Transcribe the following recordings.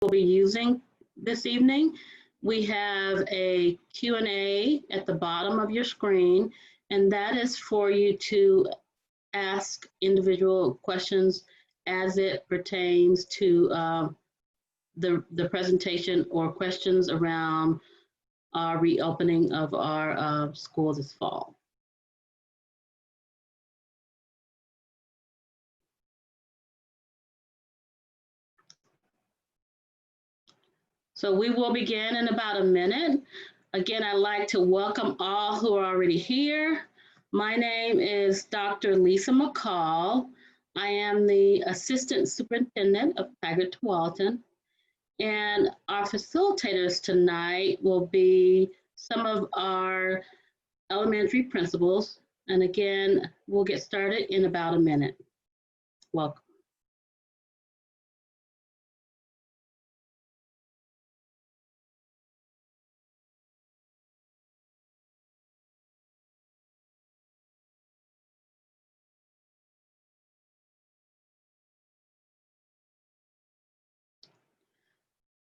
will be using this evening. We have a Q&A at the bottom of your screen, and that is for you to ask individual questions as it pertains to the presentation or questions around our reopening of our schools this fall. So we will begin in about a minute. Again, I'd like to welcome all who are already here. My name is Dr. Lisa McCall. I am the Assistant Superintendent of Tigard-Tualatin. And our facilitators tonight will be some of our elementary principals. And again, we'll get started in about a minute. Welcome.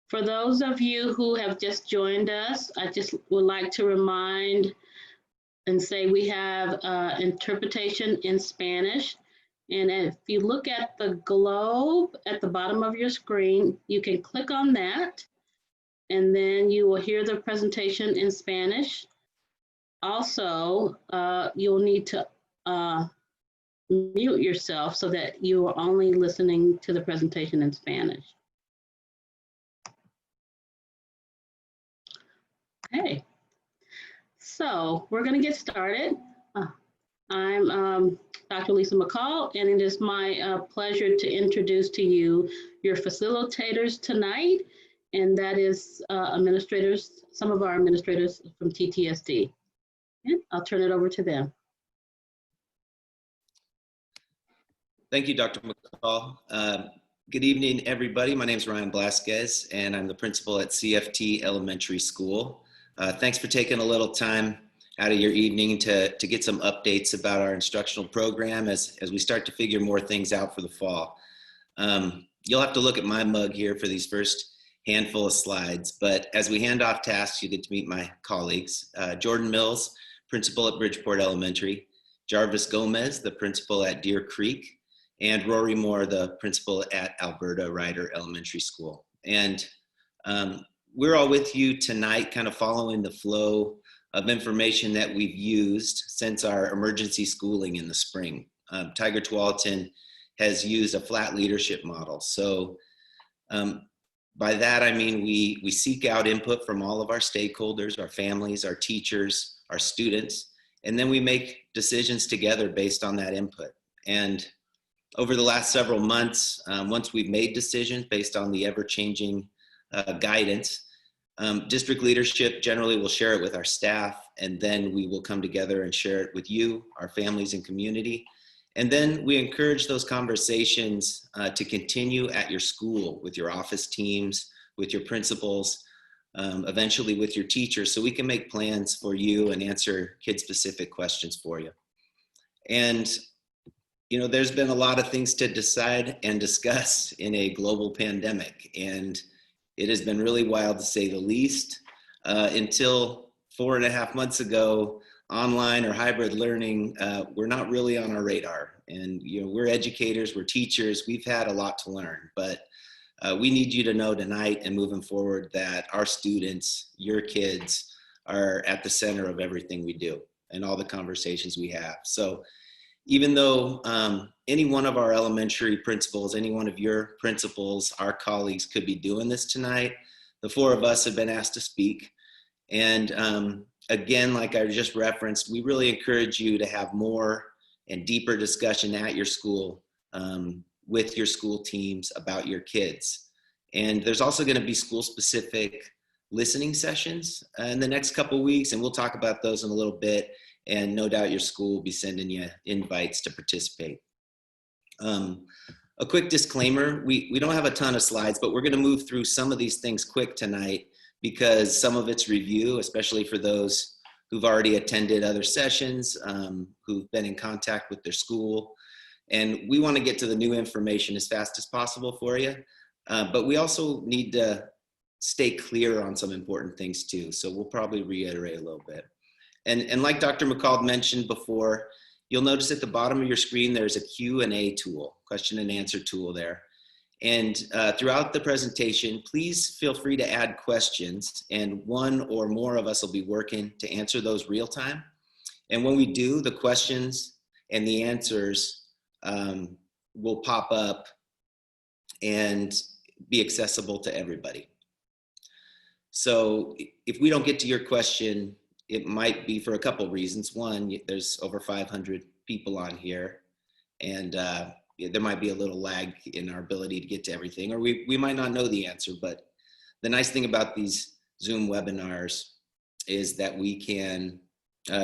For those of you who have just joined us, I just would like to remind and say we have interpretation in Spanish. And if you look at the globe at the bottom of your screen, you can click on that, and then you will hear the presentation in Spanish. Also, you'll need to mute yourself so that you are only listening to the presentation in Spanish. Okay, so we're going to get started. I'm Dr. Lisa McCall, and it is my pleasure to introduce to you your facilitators tonight, and that is administrators, some of our administrators from TTSD. And I'll turn it over to them. Thank you, Dr. McCall. Good evening, everybody. My name is Ryan Blasquez, and I'm the principal at CFT Elementary School. Thanks for taking a little time out of your evening to get some updates about our instructional program as we start to figure more things out for the fall. You'll have to look at my mug here for these first handful of slides, but as we hand off tasks, you get to meet my colleagues. Jordan Mills, principal at Bridgeport Elementary, Jarvis Gomez, the principal at Deer Creek, and Rory Moore, the principal at Alberta Ryder Elementary School. And we're all with you tonight, kind of following the flow of information that we've used since our emergency schooling in the spring. Tigard-Tualatin has used a flat leadership model. So by that, I mean, we seek out input from all of our stakeholders, our families, our teachers, our students, and then we make decisions together based on that input. And over the last several months, once we've made decisions based on the ever-changing guidance, district leadership generally will share it with our staff, and then we will come together and share it with you, our families and community. And then we encourage those conversations to continue at your school with your office teams, with your principals, eventually with your teachers, so we can make plans for you and answer kid-specific questions for you. And you know, there's been a lot of things to decide and discuss in a global pandemic, and it has been really wild to say the least. Until 4.5 months ago, online or hybrid learning were not really on our radar. And you know, we're educators, we're teachers, we've had a lot to learn, but we need you to know tonight and moving forward that our students, your kids, are at the center of everything we do and all the conversations we have. So even though any one of our elementary principals, any one of your principals, our colleagues could be doing this tonight, the four of us have been asked to speak. And again, like I just referenced, we really encourage you to have more and deeper discussion at your school with your school teams about your kids. And there's also going to be school-specific listening sessions in the next couple of weeks, and we'll talk about those in a little bit. And no doubt your school will be sending you invites to participate. A quick disclaimer, we don't have a ton of slides, but we're going to move through some of these things quick tonight because some of it's review, especially for those who've already attended other sessions, who've been in contact with their school. And we want to get to the new information as fast as possible for you. But we also need to stay clear on some important things too. So we'll probably reiterate a little bit. And like Dr. McCall mentioned before, you'll notice at the bottom of your screen, there's a Q&A tool, question and answer tool there. And throughout the presentation, please feel free to add questions, and one or more of us will be working to answer those real time. And when we do, the questions and the answers will pop up and be accessible to everybody. So if we don't get to your question, it might be for a couple of reasons. One, there's over 500 people on here, and there might be a little lag in our ability to get to everything, or we might not know the answer. But the nice thing about these Zoom webinars is that we can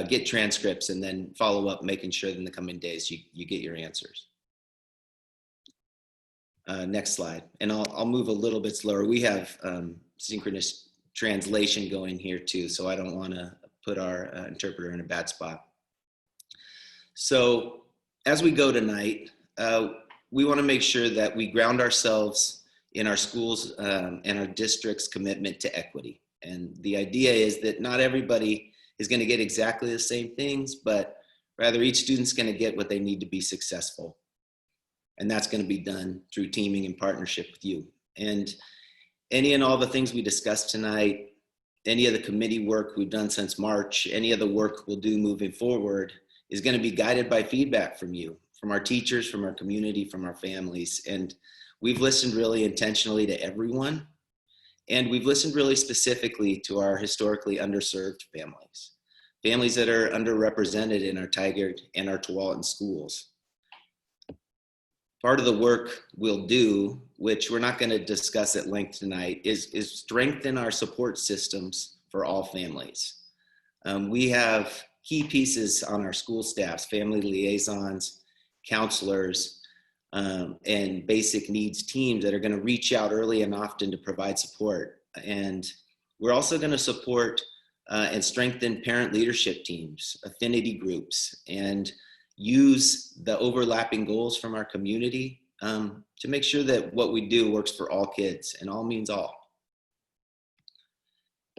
get transcripts and then follow up, making sure that in the coming days you get your answers. Next slide, and I'll move a little bit slower. We have synchronous translation going here too, so I don't want to put our interpreter in a bad spot. So as we go tonight, we want to make sure that we ground ourselves in our schools and our district's commitment to equity. And the idea is that not everybody is going to get exactly the same things, but rather each student's going to get what they need to be successful. And that's going to be done through teaming and partnership with you. And any and all the things we discussed tonight, any of the committee work we've done since March, any of the work we'll do moving forward is going to be guided by feedback from you, from our teachers, from our community, from our families. And we've listened really intentionally to everyone. And we've listened really specifically to our historically underserved families, families that are underrepresented in our Tigard and our Tualatin schools. Part of the work we'll do, which we're not going to discuss at length tonight, is strengthen our support systems for all families. We have key pieces on our school staffs, family liaisons, counselors, and basic needs teams that are going to reach out early and often to provide support. And we're also going to support and strengthen parent leadership teams, affinity groups, and use the overlapping goals from our community to make sure that what we do works for all kids, and all means all.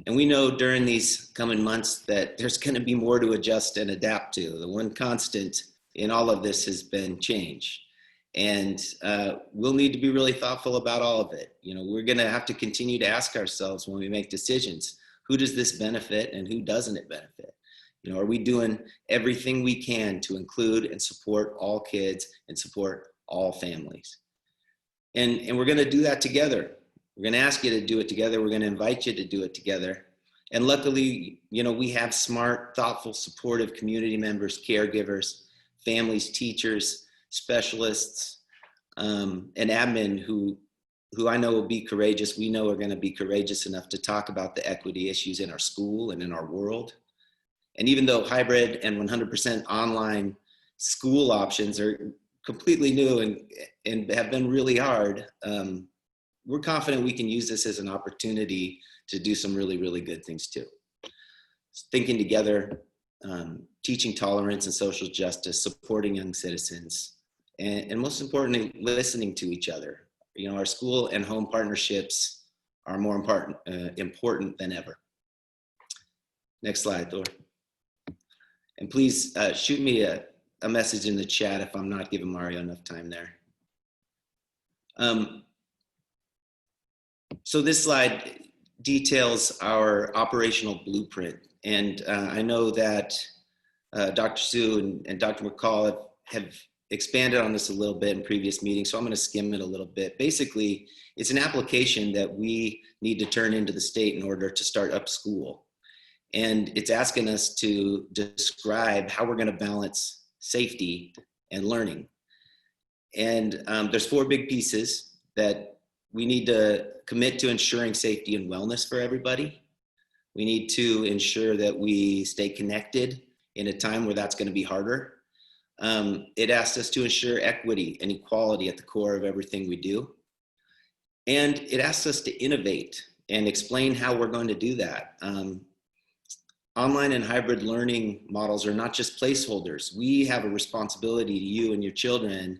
And we know during these coming months that there's going to be more to adjust and adapt to. The one constant in all of this has been change. And we'll need to be really thoughtful about all of it. You know, we're going to have to continue to ask ourselves when we make decisions, who does this benefit and who doesn't it benefit? You know, are we doing everything we can to include and support all kids and support all families? And we're going to do that together. We're going to ask you to do it together. We're going to invite you to do it together. And luckily, you know, we have smart, thoughtful, supportive community members, caregivers, families, teachers, specialists, and admin who I know will be courageous. We know are going to be courageous enough to talk about the equity issues in our school and in our world. And even though hybrid and 100% online school options are completely new and have been really hard, we're confident we can use this as an opportunity to do some really, really good things too. Thinking together, teaching tolerance and social justice, supporting young citizens, and most importantly, listening to each other. You know, our school and home partnerships are more important than ever. Next slide, Thor. And please shoot me a message in the chat if I'm not giving Mario enough time there. So this slide details our operational blueprint. And I know that Dr. Sue and Dr. McCall have expanded on this a little bit in previous meetings, so I'm going to skim it a little bit. Basically, it's an application that we need to turn into the state in order to start up school. And it's asking us to describe how we're going to balance safety and learning. And there's 4 big pieces that we need to commit to: ensuring safety and wellness for everybody. We need to ensure that we stay connected in a time where that's going to be harder. It asks us to ensure equity and equality at the core of everything we do. And it asks us to innovate and explain how we're going to do that. Online and hybrid learning models are not just placeholders. We have a responsibility to you and your children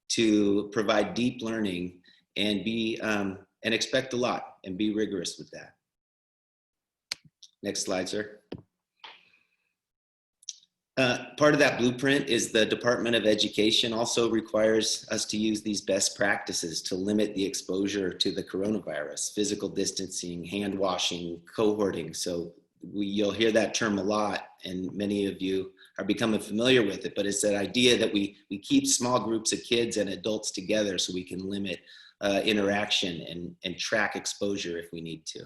to provide deep learning and be and expect a lot and be rigorous with that. Next slide, sir. Part of that blueprint is the Department of Education also requires us to use these best practices to limit the exposure to the coronavirus: physical distancing, hand washing, cohorting. So you'll hear that term a lot, and many of you are becoming familiar with it, but it's that idea that we keep small groups of kids and adults together so we can limit interaction and track exposure if we need to.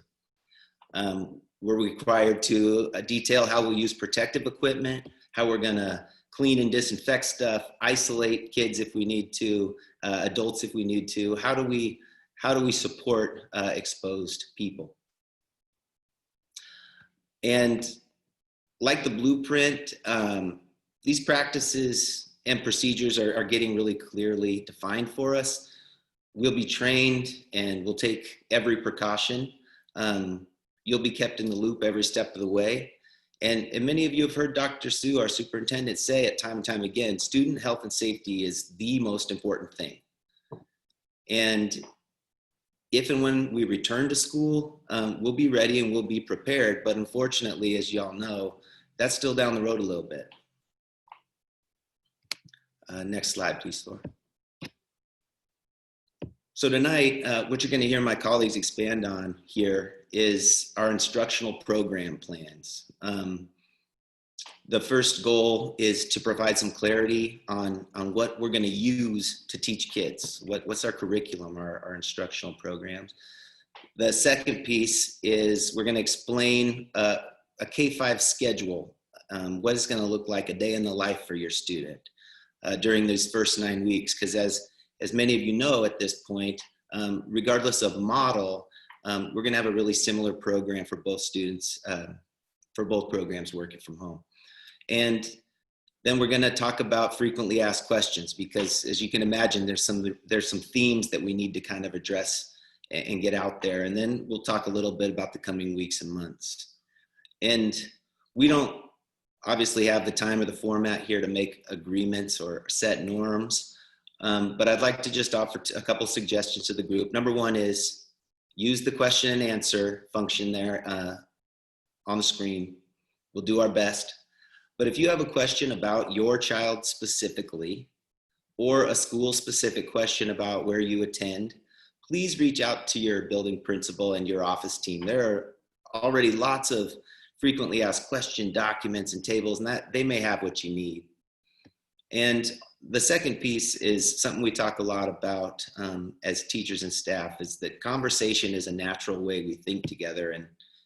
We're required to detail how we'll use protective equipment, how we're gonna clean and disinfect stuff, isolate kids if we need to, adults if we need to. How do we support exposed people? And like the blueprint, these practices and procedures are getting really clearly defined for us. We'll be trained and we'll take every precaution. You'll be kept in the loop every step of the way. And many of you have heard Dr. Sue, our superintendent, say it time and time again, student health and safety is the most important thing. And if and when we return to school, we'll be ready and we'll be prepared. But unfortunately, as you all know, that's still down the road a little bit. Next slide, please, Thor. So tonight, what you're going to hear my colleagues expand on here is our instructional program plans. The first goal is to provide some clarity on what we're going to use to teach kids. What's our curriculum, our instructional programs. The second piece is we're going to explain a K-5 schedule, what it's going to look like a day in the life for your student during those first 9 weeks. Because as many of you know at this point, regardless of model, we're going to have a really similar program for both students, for both programs working from home. And then we're going to talk about frequently asked questions, because as you can imagine, there's some themes that we need to kind of address and get out there. And then we'll talk a little bit about the coming weeks and months. And we don't obviously have the time or the format here to make agreements or set norms. But I'd like to just offer a couple suggestions to the group. Number one is use the question and answer function there on the screen. We'll do our best. But if you have a question about your child specifically, or a school specific question about where you attend, please reach out to your building principal and your office team. There are already lots of frequently asked question documents and tables, and that they may have what you need. And the second piece is something we talk a lot about as teachers and staff, is that conversation is a natural way we think together,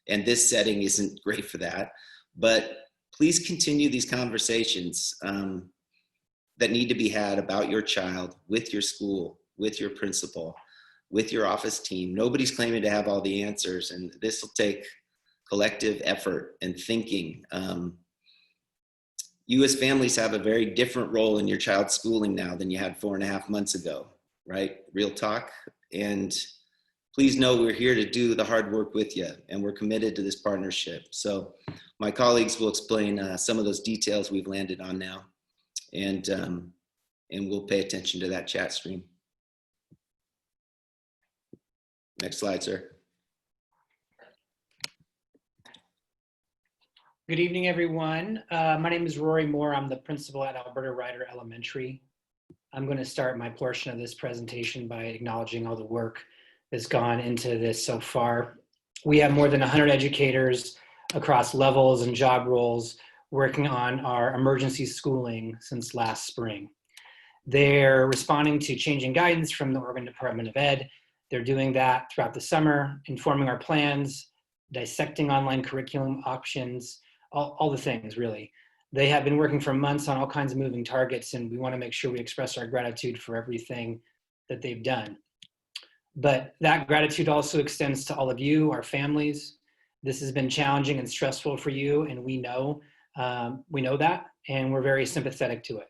and this setting isn't great for that. But please continue these conversations that need to be had about your child with your school, with your principal, with your office team. Nobody's claiming to have all the answers, and this will take collective effort and thinking. You as families have a very different role in your child's schooling now than you had 4.5 months ago, right? Real talk. And please know we're here to do the hard work with you, and we're committed to this partnership. So my colleagues will explain some of those details we've landed on now, and we'll pay attention to that chat stream. Next slide, sir. Good evening, everyone. My name is Rory Moore. I'm the principal at Alberta Ryder Elementary. I'm going to start my portion of this presentation by acknowledging all the work that's gone into this so far. We have more than 100 educators across levels and job roles working on our emergency schooling since last spring. They're responding to changing guidance from the Oregon Department of Ed. They're doing that throughout the summer, informing our plans, dissecting online curriculum options, all the things, really. They have been working for months on all kinds of moving targets, and we want to make sure we express our gratitude for everything that they've done. But that gratitude also extends to all of you, our families. This has been challenging and stressful for you, and we know that, and we're very sympathetic to it.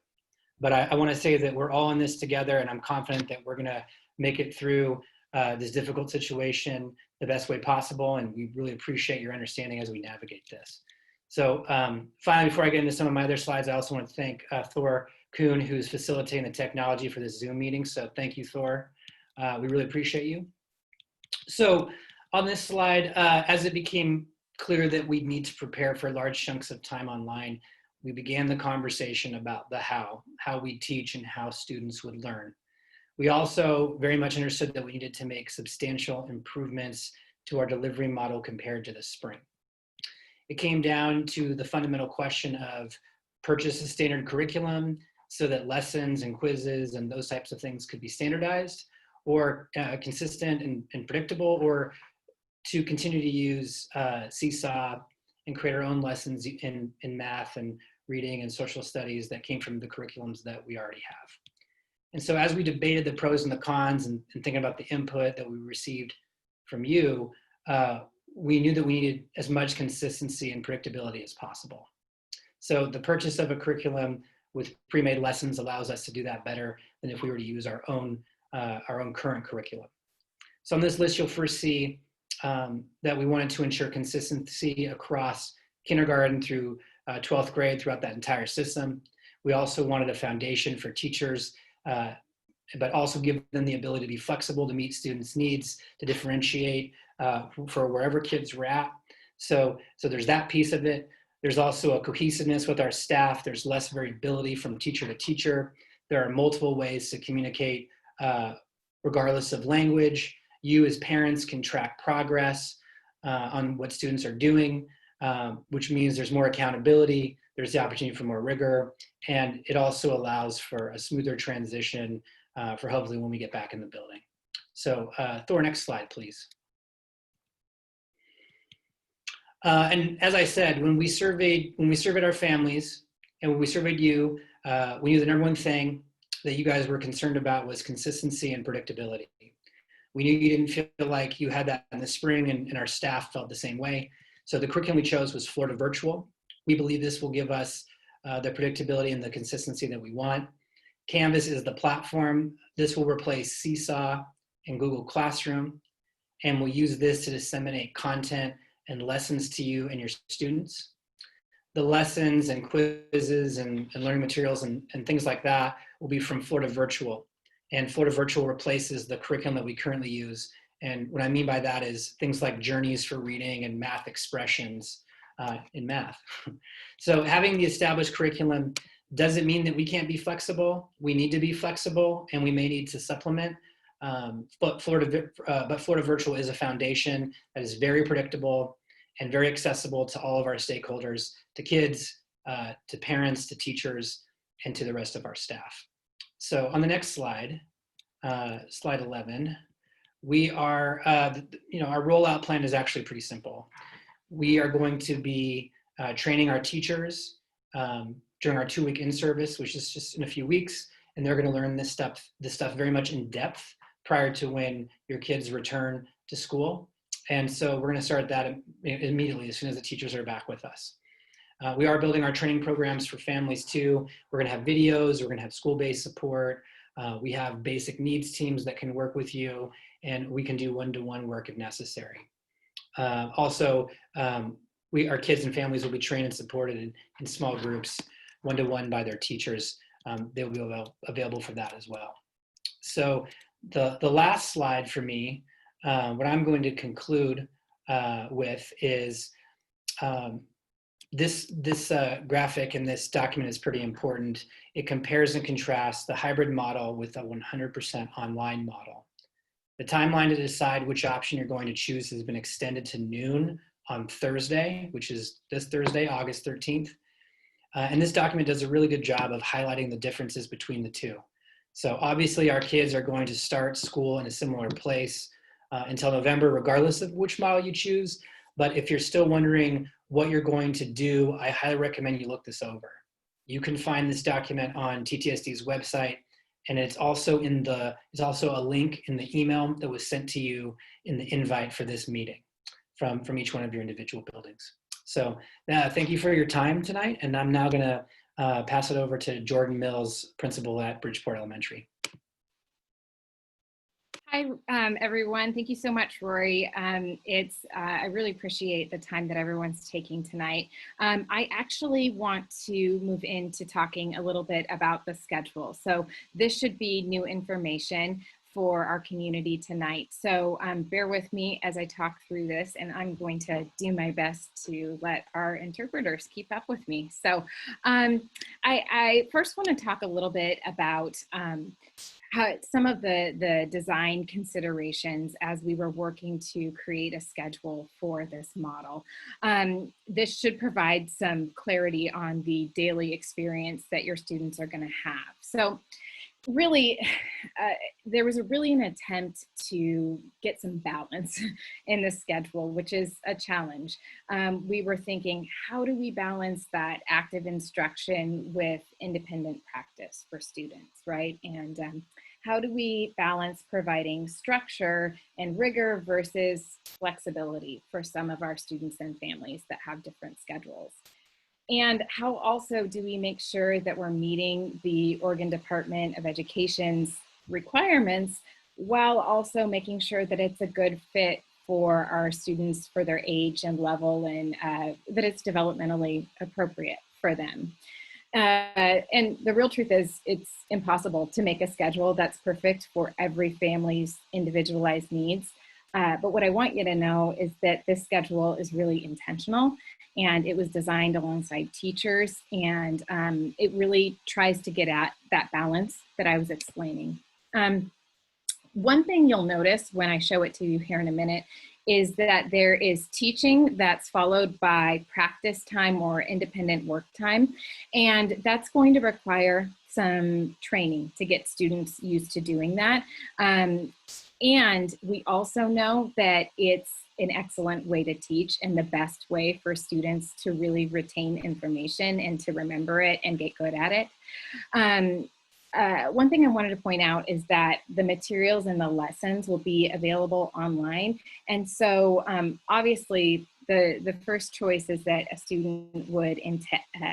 But I want to say that we're all in this together, and I'm confident that we're going to make it through this difficult situation the best way possible, and we really appreciate your understanding as we navigate this. So finally, before I get into some of my other slides, I also want to thank Thor Kuhn, who's facilitating the technology for this Zoom meeting. So thank you, Thor. We really appreciate you. So on this slide, as it became clear that we need to prepare for large chunks of time online, we began the conversation about the how we teach and how students would learn. We also very much understood that we needed to make substantial improvements to our delivery model compared to the spring. It came down to the fundamental question of purchase a standard curriculum so that lessons and quizzes and those types of things could be standardized or consistent and predictable, or to continue to use Seesaw and create our own lessons in math and reading and social studies that came from the curriculums that we already have. And so as we debated the pros and the cons and thinking about the input that we received from you, we knew that we needed as much consistency and predictability as possible. So the purchase of a curriculum with pre-made lessons allows us to do that better than if we were to use our own current curriculum. So on this list, you'll first see that we wanted to ensure consistency across kindergarten through 12th grade throughout that entire system. We also wanted a foundation for teachers, but also give them the ability to be flexible to meet students' needs, to differentiate for wherever kids were at. So there's that piece of it. There's also a cohesiveness with our staff. There's less variability from teacher to teacher. There are multiple ways to communicate regardless of language. You as parents can track progress on what students are doing, which means there's more accountability, there's the opportunity for more rigor, and it also allows for a smoother transition for hopefully when we get back in the building. So Thor, next slide, please. And as I said, when we surveyed our families and when we surveyed you, we knew the number one thing that you guys were concerned about was consistency and predictability. We knew you didn't feel like you had that in the spring, and our staff felt the same way. So the curriculum we chose was Florida Virtual. We believe this will give us the predictability and the consistency that we want. Canvas is the platform. This will replace Seesaw and Google Classroom, and we'll use this to disseminate content and lessons to you and your students. The lessons and quizzes and learning materials and things like that will be from Florida Virtual. And Florida Virtual replaces the curriculum that we currently use. And what I mean by that is things like journeys for reading and math expressions in math. So having the established curriculum doesn't mean that we can't be flexible. We need to be flexible, and we may need to supplement. But Florida Virtual is a foundation that is very predictable and very accessible to all of our stakeholders, to kids, to parents, to teachers, and to the rest of our staff. So on the next slide, slide 11, we are, our rollout plan is actually pretty simple. We are going to be training our teachers during our 2-week in-service, which is just in a few weeks, and they're going to learn this stuff very much in depth prior to when your kids return to school. And so we're going to start that immediately as soon as the teachers are back with us. We are building our training programs for families too. We're going to have videos, we're going to have school-based support. We have basic needs teams that can work with you, and we can do one-to-one work if necessary. Also, our kids and families will be trained and supported in small groups, one-to-one by their teachers. They'll be available for that as well. So the last slide for me, what I'm going to conclude with is this graphic in this document is pretty important. It compares and contrasts the hybrid model with a 100% online model. The timeline to decide which option you're going to choose has been extended to noon on Thursday, which is this Thursday, August 13th. And this document does a really good job of highlighting the differences between the two. So obviously our kids are going to start school in a similar place until November, regardless of which model you choose. But if you're still wondering what you're going to do, I highly recommend you look this over. You can find this document on TTSD's website, and it's also a link in the email that was sent to you in the invite for this meeting from each one of your individual buildings. So thank you for your time tonight, and I'm now gonna pass it over to Jordan Mills, principal at Bridgeport Elementary. Hi, everyone. Thank you so much, Rory. I really appreciate the time that everyone's taking tonight. I actually want to move into talking a little bit about the schedule. So this should be new information for our community tonight. So bear with me as I talk through this, and I'm going to do my best to let our interpreters keep up with me. So I first want to talk a little bit about how some of the design considerations as we were working to create a schedule for this model. This should provide some clarity on the daily experience that your students are going to have. So really, there was really an attempt to get some balance in the schedule, which is a challenge. We were thinking, how do we balance that active instruction with independent practice for students, right? And how do we balance providing structure and rigor versus flexibility for some of our students and families that have different schedules? And how also do we make sure that we're meeting the Oregon Department of Education's requirements while also making sure that it's a good fit for our students for their age and level, and that it's developmentally appropriate for them. And the real truth is it's impossible to make a schedule that's perfect for every family's individualized needs. But what I want you to know is that this schedule is really intentional, and it was designed alongside teachers, and it really tries to get at that balance that I was explaining. One thing you'll notice when I show it to you here in a minute is that there is teaching that's followed by practice time or independent work time, and that's going to require some training to get students used to doing that. And we also know that it's an excellent way to teach and the best way for students to really retain information and to remember it and get good at it. One thing I wanted to point out is that the materials and the lessons will be available online. And so obviously the first choice is that a student would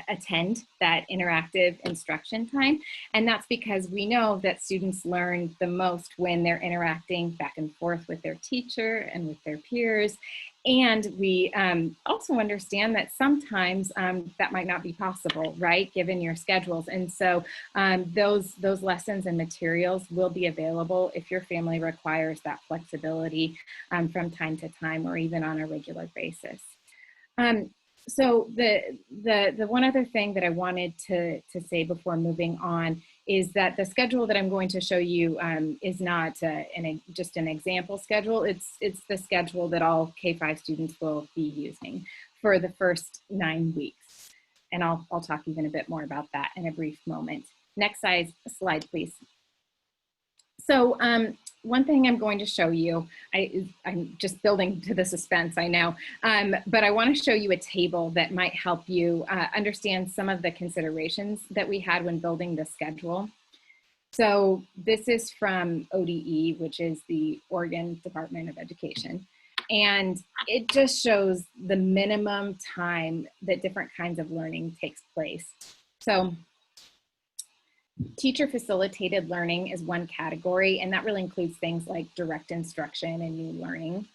attend that interactive instruction time. And that's because we know that students learn the most when they're interacting back and forth with their teacher and with their peers. And we also understand that sometimes that might not be possible, right, given your schedules. And so those lessons and materials will be available if your family requires that flexibility from time to time or even on a regular basis. So the one other thing that I wanted to say before moving on is that the schedule that I'm going to show you is not just an example schedule. It's the schedule that all K-5 students will be using for the first 9 weeks. And I'll talk even a bit more about that in a brief moment. Next slide, please. So one thing I'm going to show you, I'm just building to the suspense, I know, but I want to show you a table that might help you understand some of the considerations that we had when building the schedule. So this is from ODE, which is the Oregon Department of Education. And it just shows the minimum time that different kinds of learning takes place. So teacher facilitated learning is one category, and that really includes things like direct instruction and new learning.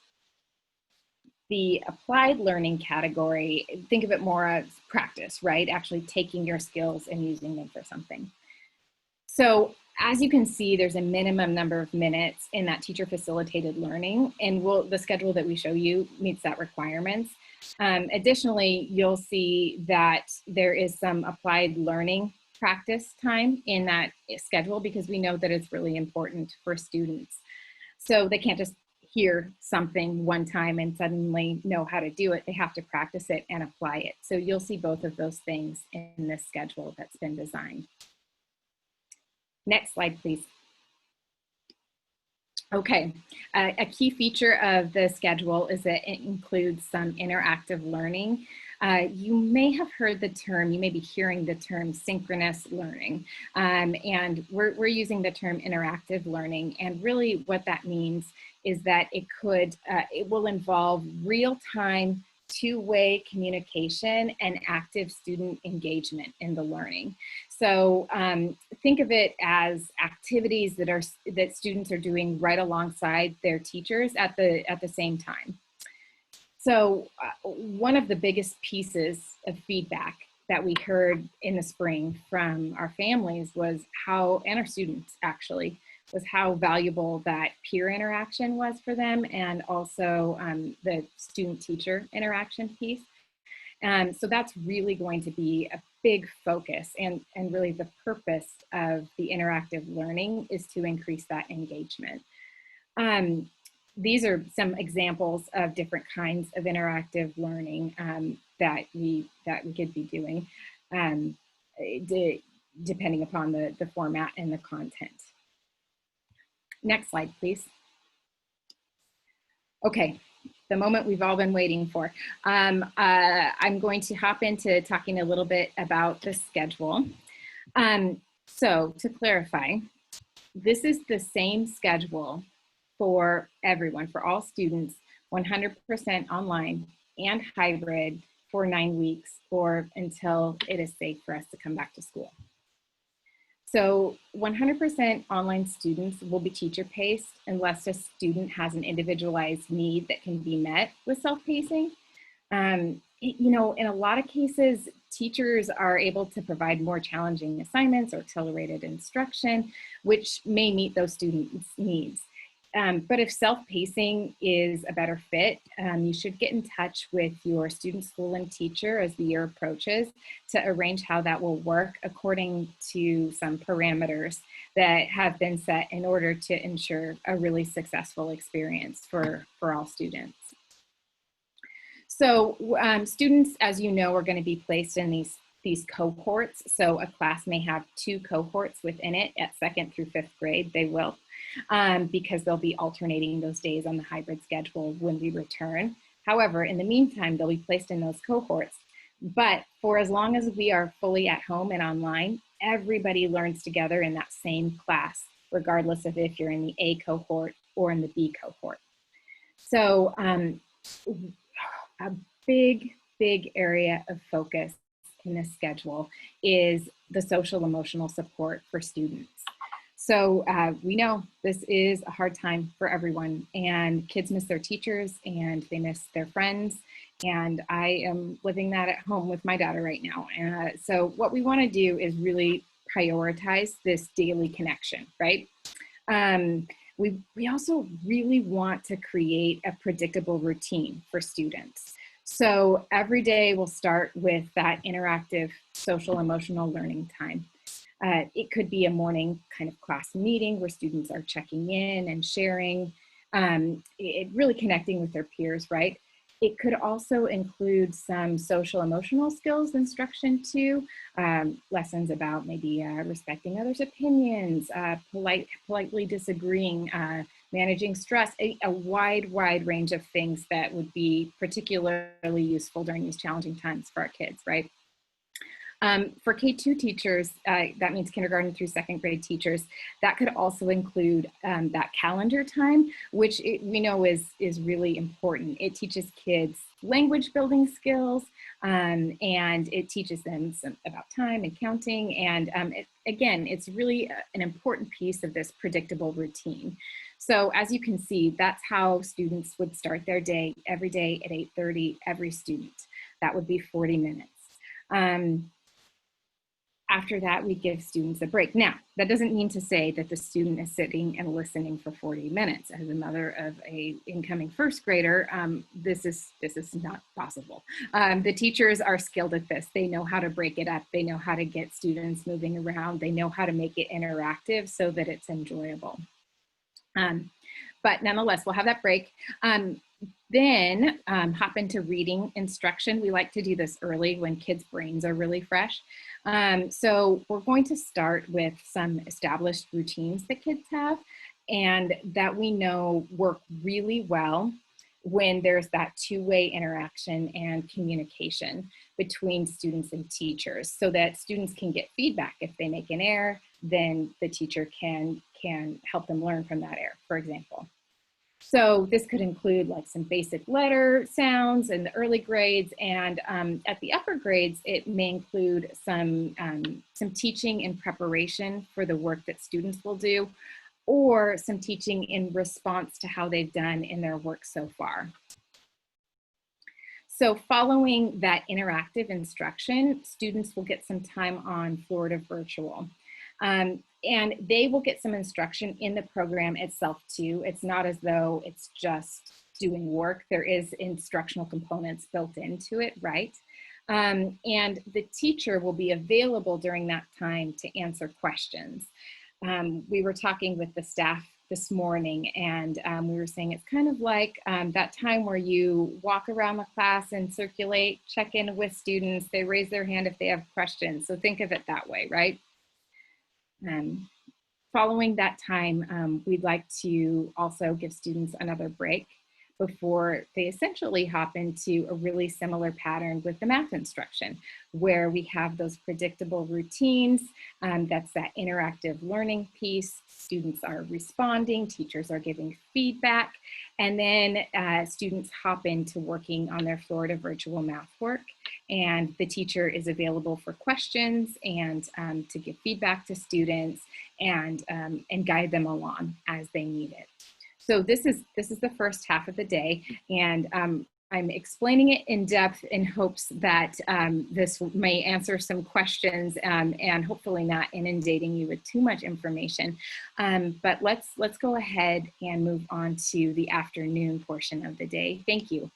The applied learning category, think of it more as practice, right? Actually taking your skills and using them for something. So as you can see, there's a minimum number of minutes in that teacher facilitated learning, and the schedule that we show you meets that requirements. Additionally, you'll see that there is some applied learning practice time in that schedule because we know that it's really important for students. So they can't just hear something one time and suddenly know how to do it. They have to practice it and apply it. So you'll see both of those things in this schedule that's been designed. Next slide, please. Okay, a key feature of the schedule is that it includes some interactive learning. You may have heard the term, you may be hearing the term synchronous learning, and we're using the term interactive learning, and really what that means is that it will involve real-time two-way communication and active student engagement in the learning. So think of it as activities that students are doing right alongside their teachers at the same time. So one of the biggest pieces of feedback that we heard in the spring from our families and our students actually, was how valuable that peer interaction was for them, and also the student-teacher interaction piece. So that's really going to be a big focus, and really the purpose of the interactive learning is to increase that engagement. These are some examples of different kinds of interactive learning that we could be doing, depending upon the format and the content. Next slide, please. Okay, the moment we've all been waiting for. I'm going to hop into talking a little bit about the schedule. So to clarify, this is the same schedule for everyone, for all students, 100% online and hybrid for 9 weeks, or until it is safe for us to come back to school. So 100% online students will be teacher-paced unless a student has an individualized need that can be met with self-pacing. You know, in a lot of cases, teachers are able to provide more challenging assignments or accelerated instruction, which may meet those students' needs. But if self-pacing is a better fit, you should get in touch with your student, school, and teacher as the year approaches to arrange how that will work according to some parameters that have been set in order to ensure a really successful experience for all students. So students, as you know, are going to be placed in these cohorts. So a class may have 2 cohorts within it at 2nd through 5th grade. They will, because they'll be alternating those days on the hybrid schedule when we return. However, in the meantime, they'll be placed in those cohorts. But for as long as we are fully at home and online, everybody learns together in that same class, regardless of if you're in the A cohort or in the B cohort. So a big area of focus in this schedule is the social emotional support for students. So we know this is a hard time for everyone, and kids miss their teachers and they miss their friends. And I am living that at home with my daughter right now. So what we want to do is really prioritize this daily connection, right? We also really want to create a predictable routine for students. So every day we'll start with that interactive social emotional learning time. It could be a morning kind of class meeting where students are checking in and sharing, really connecting with their peers, right? It could also include some social emotional skills instruction too, lessons about maybe respecting others' opinions, politely disagreeing, managing stress, a wide range of things that would be particularly useful during these challenging times for our kids, right? For K2 teachers, that means kindergarten through 2nd grade teachers, that could also include that calendar time, which we know is really important. It teaches kids language building skills, and it teaches them about time and counting. And again, it's really an important piece of this predictable routine. So as you can see, that's how students would start their day every day at 8:30, every student. That would be 40 minutes. After that, we give students a break. Now, that doesn't mean to say that the student is sitting and listening for 40 minutes. As a mother of an incoming 1st grader, this is not possible. The teachers are skilled at this. They know how to break it up. They know how to get students moving around. They know how to make it interactive so that it's enjoyable. But nonetheless, we'll have that break. Then hop into reading instruction. We like to do this early when kids' brains are really fresh. So we're going to start with some established routines that kids have and that we know work really well when there's that 2-way interaction and communication between students and teachers, so that students can get feedback. If they make an error, then the teacher can help them learn from that error, for example. So this could include like some basic letter sounds in the early grades, and at the upper grades, it may include some teaching in preparation for the work that students will do, or some teaching in response to how they've done in their work so far. So following that interactive instruction, students will get some time on Florida Virtual. And they will get some instruction in the program itself too. It's not as though it's just doing work. There is instructional components built into it, right? And the teacher will be available during that time to answer questions. We were talking with the staff this morning, and we were saying it's kind of like that time where you walk around the class and circulate, check in with students, they raise their hand if they have questions. So think of it that way, right? Following that time, we'd like to also give students another break before they essentially hop into a really similar pattern with the math instruction, where we have those predictable routines. That's that interactive learning piece. Students are responding, teachers are giving feedback, and then students hop into working on their Florida virtual math work. And the teacher is available for questions and to give feedback to students and guide them along as they need it. So this is the first half of the day, and I'm explaining it in depth in hopes that this may answer some questions and hopefully not inundating you with too much information. But let's go ahead and move on to the afternoon portion of the day. Thank you.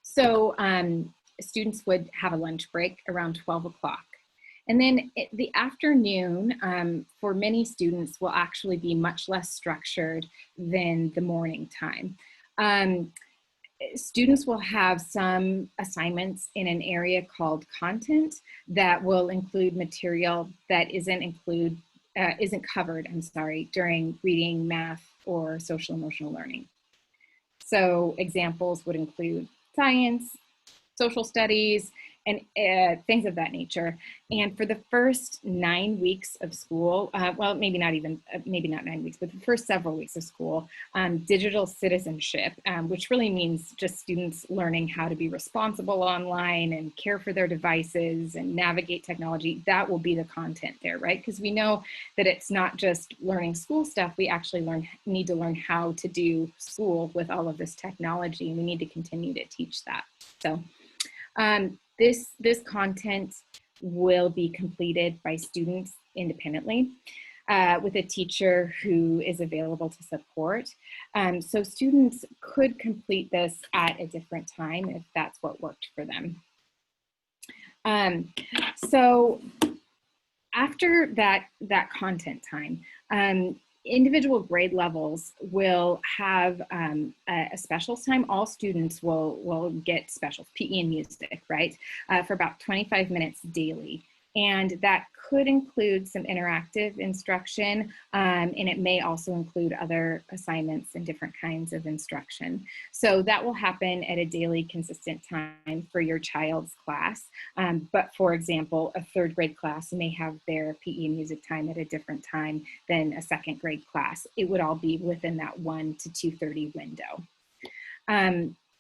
So students would have a lunch break around 12 o'clock. And then the afternoon for many students will actually be much less structured than the morning time. Students will have some assignments in an area called content that will include material that isn't covered, during reading, math, or social emotional learning. So examples would include science, social studies, and things of that nature. And for the first 9 weeks of school, well, maybe not 9 weeks, but the first several weeks of school, digital citizenship, which really means just students learning how to be responsible online and care for their devices and navigate technology, that will be the content there, right? Because we know that it's not just learning school stuff, we actually need to learn how to do school with all of this technology, and we need to continue to teach that. So this content will be completed by students independently with a teacher who is available to support. So students could complete this at a different time if that's what worked for them. So after that content time, individual grade levels will have a specials time. All students will get specials, PE and music, right, for about 25 minutes daily. And that could include some interactive instruction, and it may also include other assignments and different kinds of instruction. So that will happen at a daily consistent time for your child's class. But for example, a third grade class may have their PE and music time at a different time than a second grade class. It would all be within that 1 to 2:30 window.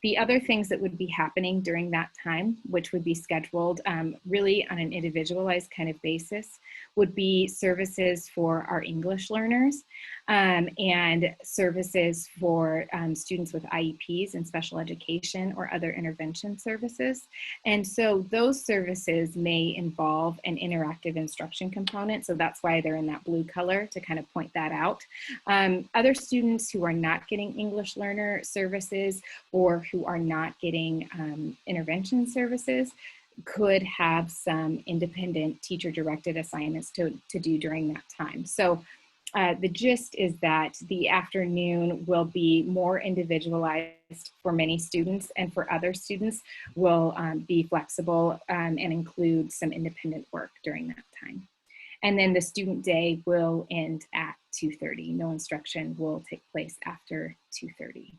The other things that would be happening during that time, which would be scheduled really on an individualized kind of basis, would be services for our English learners and services for students with IEPs and special education or other intervention services. And so those services may involve an interactive instruction component. So that's why they're in that blue color to kind of point that out. Other students who are not getting English learner services or who are not getting intervention services could have some independent teacher-directed assignments to do during that time. So the gist is that the afternoon will be more individualized for many students, and for other students will be flexible and include some independent work during that time. And then the student day will end at 2:30. No instruction will take place after 2:30.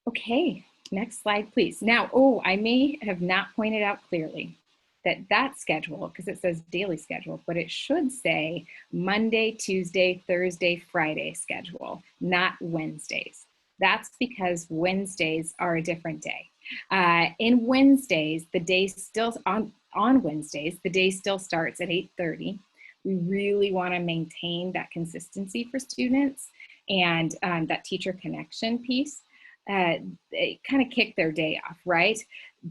Okay, next slide, please. Now, I may have not pointed out clearly that schedule, because it says daily schedule, but it should say Monday, Tuesday, Thursday, Friday schedule, not Wednesdays. That's because Wednesdays are a different day. In Wednesdays, the day still, on Wednesdays, the day still starts at 8:30. We really want to maintain that consistency for students and that teacher connection piece. They kind of kick their day off, right?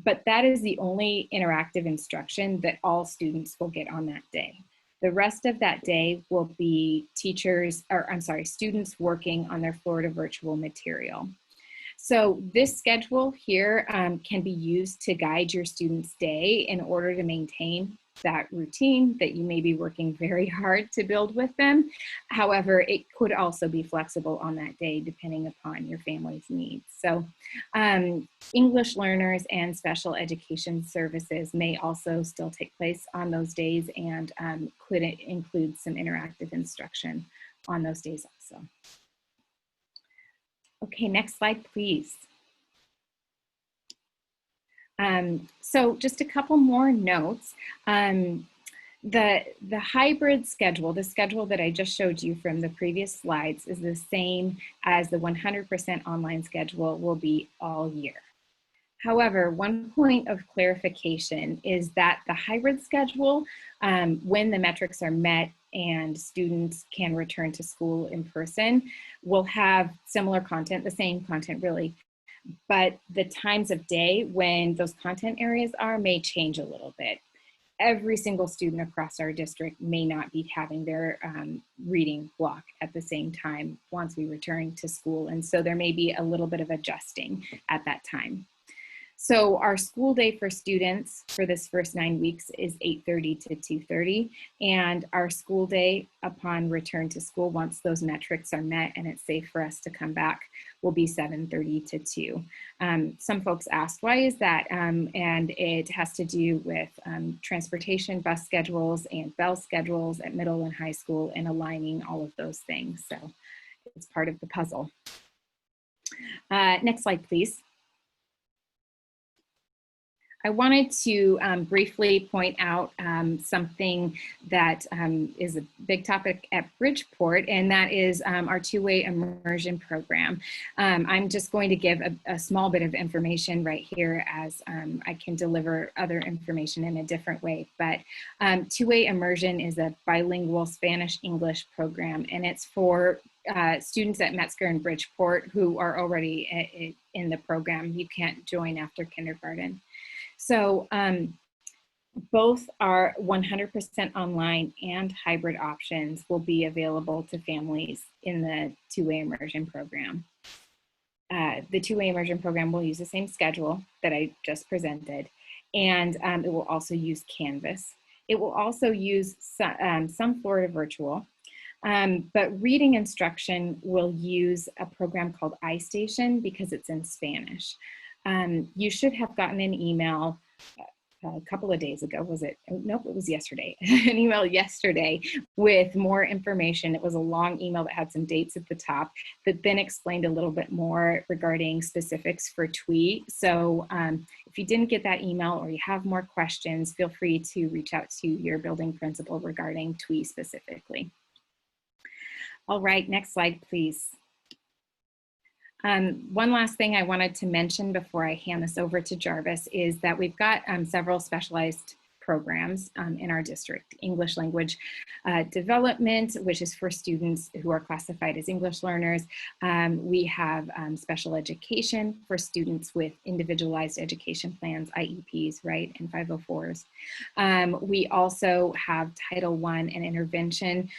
But that is the only interactive instruction that all students will get on that day. The rest of that day will be students working on their Florida virtual material. So this schedule here can be used to guide your students' day in order to maintain that routine that you may be working very hard to build with them. However, it could also be flexible on that day depending upon your family's needs. So English learners and special education services may also still take place on those days and could include some interactive instruction on those days also. Okay, next slide, please. So just a couple more notes. The hybrid schedule, the schedule that I just showed you from the previous slides, is the same as the 100% online schedule will be all year. However, one point of clarification is that the hybrid schedule, when the metrics are met and students can return to school in person, will have similar content, the same content really, but the times of day when those content areas are may change a little bit. Every single student across our district may not be having their reading block at the same time once we return to school, and so there may be a little bit of adjusting at that time. So our school day for students for this first 9 weeks is 8:30 to 2:30, and our school day upon return to school, once those metrics are met and it's safe for us to come back, will be 7:30 to 2. Some folks asked, why is that? And it has to do with transportation, bus schedules, and bell schedules at middle and high school, and aligning all of those things. So it's part of the puzzle. Next slide, please. I wanted to briefly point out something that is a big topic at Bridgeport, and that is our two-way immersion program. I'm just going to give a small bit of information right here, as I can deliver other information in a different way. But two-way immersion is a bilingual Spanish-English program, and it's for students at Metzger and Bridgeport who are already in the program. You can't join after kindergarten. So both our 100% online and hybrid options will be available to families in the two-way immersion program. The two-way immersion program will use the same schedule that I just presented, and it will also use Canvas. It will also use some Florida virtual, but reading instruction will use a program called iStation because it's in Spanish. You should have gotten an email a couple of days ago, was it? Nope, it was yesterday. An email yesterday with more information. It was a long email that had some dates at the top that then explained a little bit more regarding specifics for TWE. So if you didn't get that email or you have more questions, feel free to reach out to your building principal regarding TWE specifically. All right, next slide, please. One last thing I wanted to mention before I hand this over to Jarvis is that we've got several specialized programs in our district. English language development, which is for students who are classified as English learners. We have special education for students with individualized education plans, IEPs, right, and 504s. We also have Title I and intervention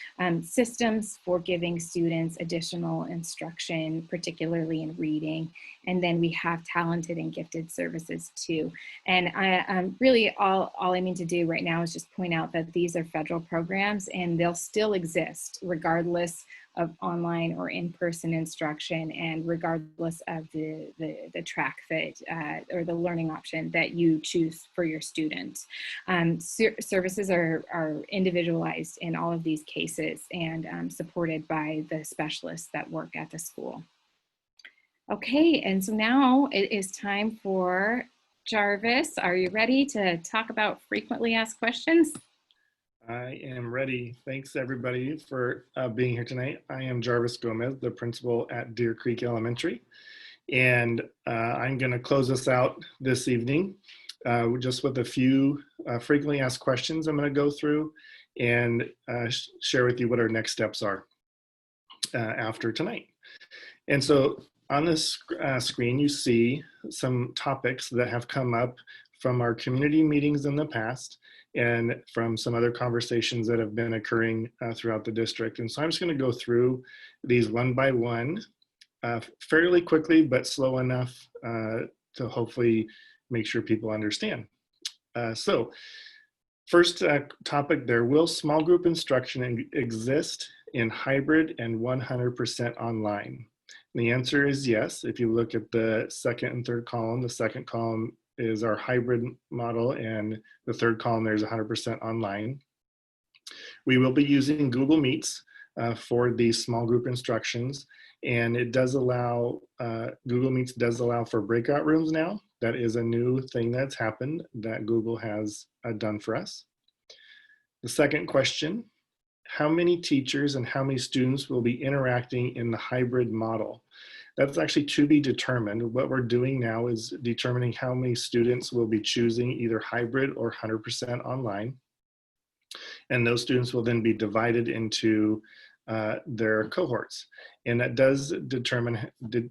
systems for giving students additional instruction, particularly in reading. And then we have talented and gifted services too. And really all I mean to do right now is just point out that these are federal programs and they'll still exist regardless of online or in-person instruction and regardless of the track that or the learning option that you choose for your students. Services are individualized in all of these cases and supported by the specialists that work at the school. Okay, and so now it is time for Jarvis. Are you ready to talk about frequently asked questions? I am ready. Thanks everybody for being here tonight. I am Jarvis Gomez, the principal at Deer Creek Elementary. And I'm gonna close us out this evening just with a few frequently asked questions I'm gonna go through and share with you what our next steps are after tonight. And so on this screen, you see some topics that have come up from our community meetings in the past and from some other conversations that have been occurring throughout the district. And so I'm just going to go through these one by one fairly quickly, but slow enough to hopefully make sure people understand. So first topic there, will small group instruction exist in hybrid and 100% online? And the answer is yes. If you look at the second and third column, the second column is our hybrid model, and the third column there's 100% online. We will be using Google Meets for these small group instructions, and it does allow, Google Meets does allow for breakout rooms now. That is a new thing that's happened that Google has done for us. The second question, how many teachers and how many students will be interacting in the hybrid model? That's actually to be determined. What we're doing now is determining how many students will be choosing either hybrid or 100% online. And those students will then be divided into their cohorts. And that does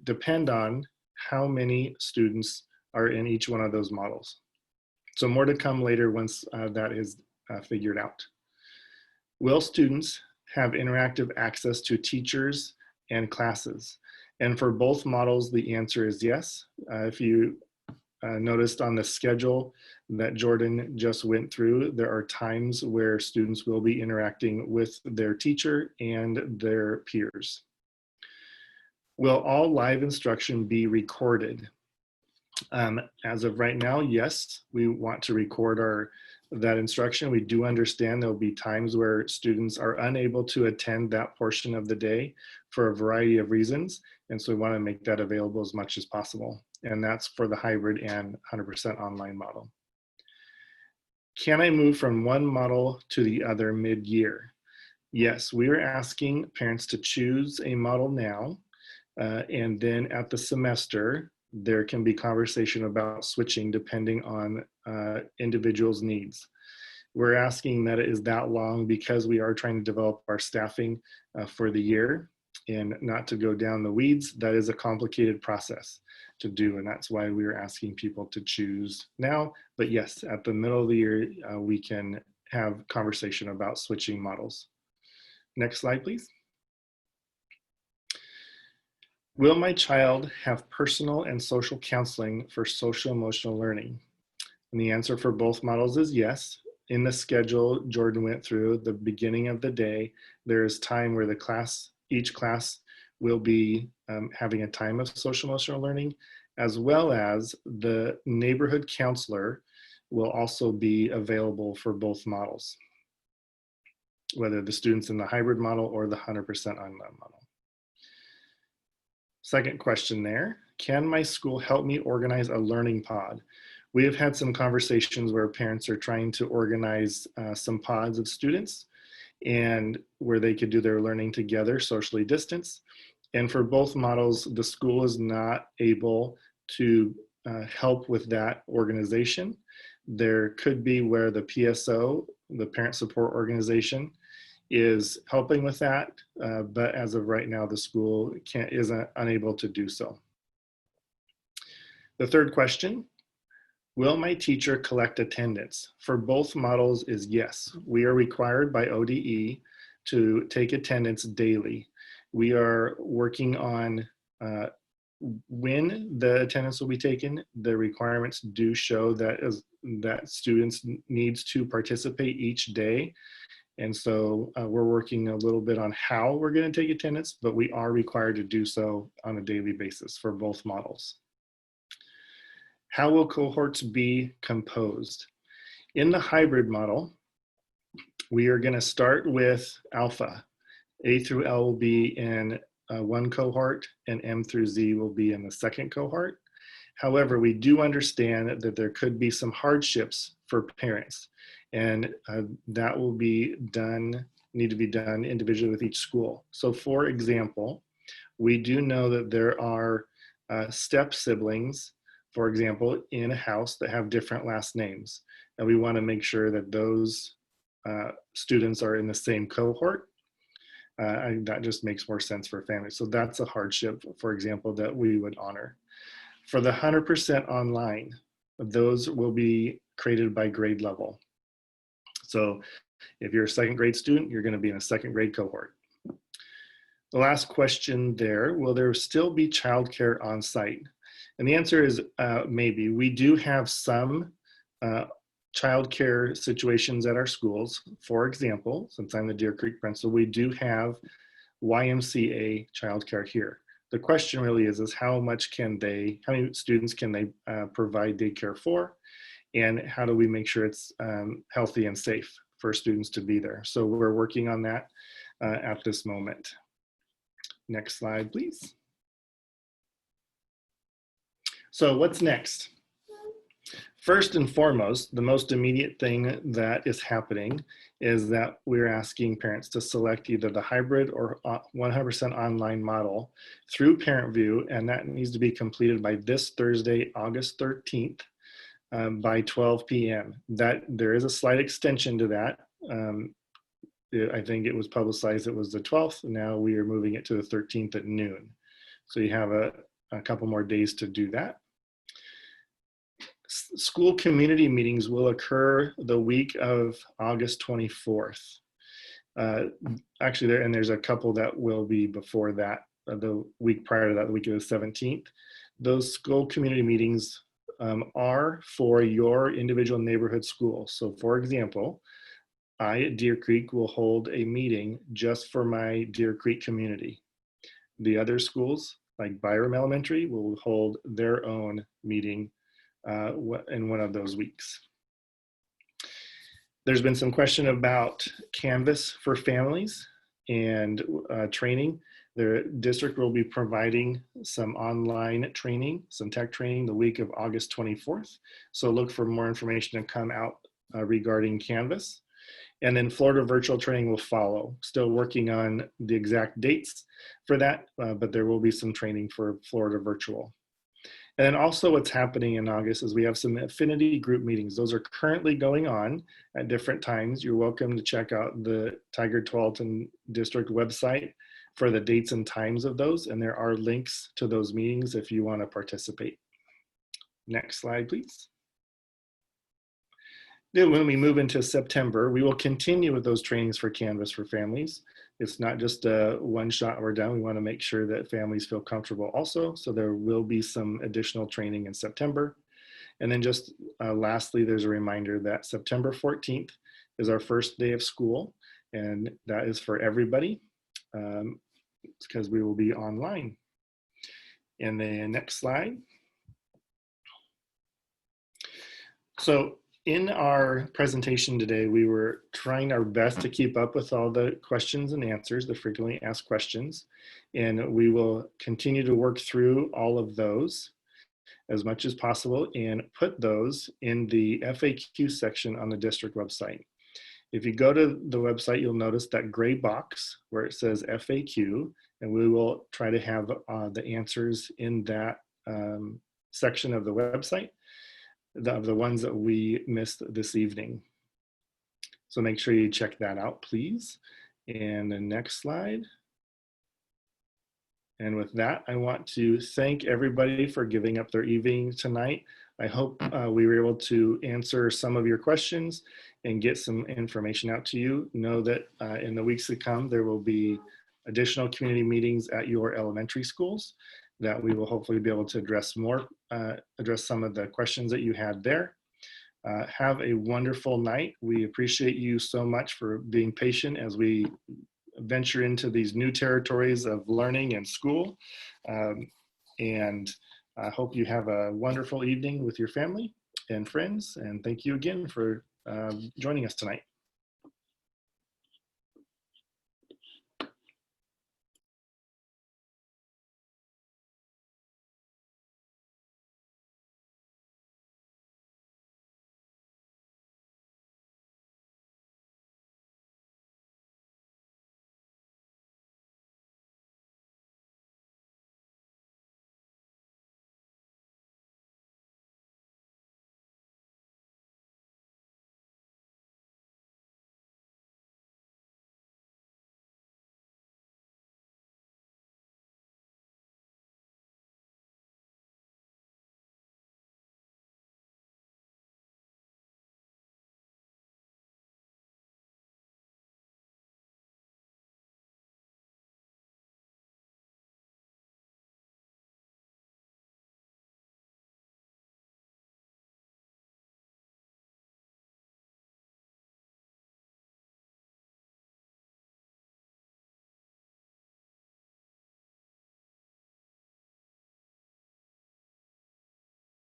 depend on how many students are in each one of those models. So more to come later once that is figured out. Will students have interactive access to teachers and classes? And for both models, the answer is yes. If you noticed on the schedule that Jordan just went through, there are times where students will be interacting with their teacher and their peers. Will all live instruction be recorded? As of right now, yes, we want to record that instruction. We do understand there'll be times where students are unable to attend that portion of the day for a variety of reasons. And so we want to make that available as much as possible. And that's for the hybrid and 100% online model. Can I move from one model to the other mid-year? Yes, we are asking parents to choose a model now, and then at the semester, there can be conversation about switching depending on individuals' needs. We're asking that it is that long because we are trying to develop our staffing for the year, and not to go down the weeds. That is a complicated process to do, and that's why we are asking people to choose now. But yes, at the middle of the year, we can have conversation about switching models. Next slide, please. Will my child have personal and social counseling for social emotional learning? And the answer for both models is yes. In the schedule Jordan went through, the beginning of the day, there is time where each class will be having a time of social emotional learning, as well as the neighborhood counselor will also be available for both models, whether the students in the hybrid model or the 100% online model. Second question there, can my school help me organize a learning pod? We have had some conversations where parents are trying to organize some pods of students and where they could do their learning together, socially distanced. And for both models, the school is not able to help with that organization. There could be where the PSO, the Parent Support Organization, is helping with that, but as of right now, the school is unable to do so. The third question, will my teacher collect attendance? For both models is yes. We are required by ODE to take attendance daily. We are working on when the attendance will be taken. The requirements do show that students needs to participate each day. And so we're working a little bit on how we're going to take attendance, but we are required to do so on a daily basis for both models. How will cohorts be composed? In the hybrid model, we are going to start with alpha. A through L will be in one cohort, and M through Z will be in the second cohort. However, we do understand that there could be some hardships for parents, and that will need to be done individually with each school. So for example, we do know that there are step siblings, for example, in a house that have different last names. And we want to make sure that those students are in the same cohort. That just makes more sense for families. So that's a hardship, for example, that we would honor. For the 100% online, those will be created by grade level. So if you're a second grade student, you're going to be in a second grade cohort. The last question there, will there still be childcare on site? And the answer is maybe. We do have some childcare situations at our schools. For example, since I'm the Deer Creek principal, we do have YMCA childcare here. The question really is how many students can they provide daycare for? And how do we make sure it's healthy and safe for students to be there? So we're working on that at this moment. Next slide, please. So what's next? First and foremost, the most immediate thing that is happening is that we're asking parents to select either the hybrid or 100% online model through ParentView, and that needs to be completed by this Thursday, August 13th, by 12 p.m. That there is a slight extension to that. I think it was publicized it was the 12th. Now we are moving it to the 13th at noon. So you have a couple more days to do that. School community meetings will occur the week of August 24th. Actually, there's a couple that will be before that, the week prior to that, the week of the 17th. Those school community meetings are for your individual neighborhood school. So for example, I at Deer Creek will hold a meeting just for my Deer Creek community. The other schools, like Byram Elementary, will hold their own meeting in one of those weeks. There's been some question about Canvas for families and training. The district will be providing some online training, some tech training the week of August 24th. So look for more information to come out regarding Canvas. And then Florida virtual training will follow. Still working on the exact dates for that, but there will be some training for Florida virtual. And then also what's happening in August is we have some affinity group meetings. Those are currently going on at different times. You're welcome to check out the Tigard-Tualatin district website for the dates and times of those. And there are links to those meetings if you want to participate. Next slide, please. Then when we move into September, we will continue with those trainings for Canvas for families. It's not just a one shot we're done. We want to make sure that families feel comfortable also. So there will be some additional training in September. And then just lastly, there's a reminder that September 14th is our first day of school. And that is for everybody because we will be online. And then next slide. So in our presentation today, we were trying our best to keep up with all the questions and answers, the frequently asked questions, and we will continue to work through all of those as much as possible and put those in the FAQ section on the district website. If you go to the website, you'll notice that gray box where it says FAQ, and we will try to have the answers in that section of the website. Of the ones that we missed this evening. So make sure you check that out, please. And the next slide. And with that, I want to thank everybody for giving up their evening tonight. I hope we were able to answer some of your questions and get some information out to you. Know that in the weeks to come, there will be additional community meetings at your elementary schools that we will hopefully be able to address some of the questions that you had there. Have a wonderful night. We appreciate you so much for being patient as we venture into these new territories of learning and school. And I hope you have a wonderful evening with your family and friends. And thank you again for joining us tonight.